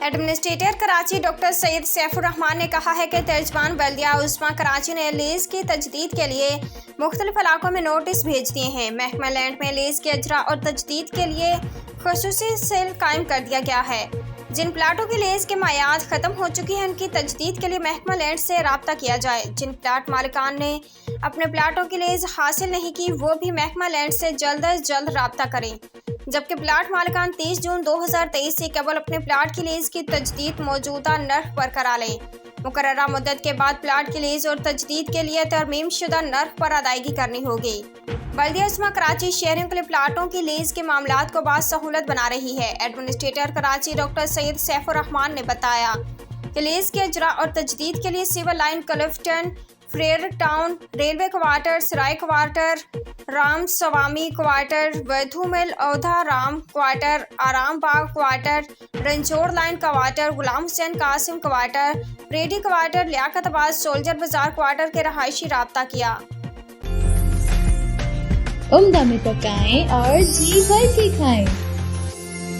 Administrator Karachi doctor سید safe الرحمان نے کہا ہے کہ ترجمان بلدیہ عظمیٰ کراچی نے لیز کی تجدید کے لیے مختلف علاقوں میں نوٹس بھیج دیے ہیں۔ محکمہ لینڈ میں لیز کے اجرا اور تجدید کے لیے خصوصی سیل قائم کر دیا گیا ہے۔ جن پلاٹوں کی لیز کے مایعات ختم ہو چکی ہیں ان کی تجدید کے لیے محکمہ لینڈ سے رابطہ کیا جائے۔ جن پلاٹ مالکان نے اپنے پلاٹوں کی لیز حاصل نہیں کی وہ بھی محکمہ لینڈ سے جلد از جلد رابطہ کریں، جبکہ پلاٹ مالکان 30 جون 2023 سے قبل اپنے پلاٹ کی لیز کی تجدید موجودہ نرخ پر کرا لیں۔ مقررہ مدت کے بعد پلاٹ کی لیز اور تجدید کے لیے ترمیم شدہ نرخ پر ادائیگی کرنی ہوگی۔ بلدیہ عظمیٰ کراچی شہریوں کے لیے پلاٹوں کی لیز کے معاملات کو باسہولت بنا رہی ہے۔ ایڈمنسٹریٹر کراچی ڈاکٹر سید سیف الرحمان نے بتایا کہ لیز کے اجرا اور تجدید کے لیے civil line, Clifton, Frere town, railway quarter, سرائے کوارٹر، رام سوامی کوارٹر، ویدھو مل، اودھا رام کوارٹر، آرام باغ کوارٹر، رنجور لائن کوارٹر، غلام حسین قاسم کوارٹر، ریڈی کوارٹر، لیاقت آباد، سولجر بازار کوارٹر کے رہائشی رابطہ کیا۔ عمدہ میں پکائیں اور جی بھر کے کھائیں۔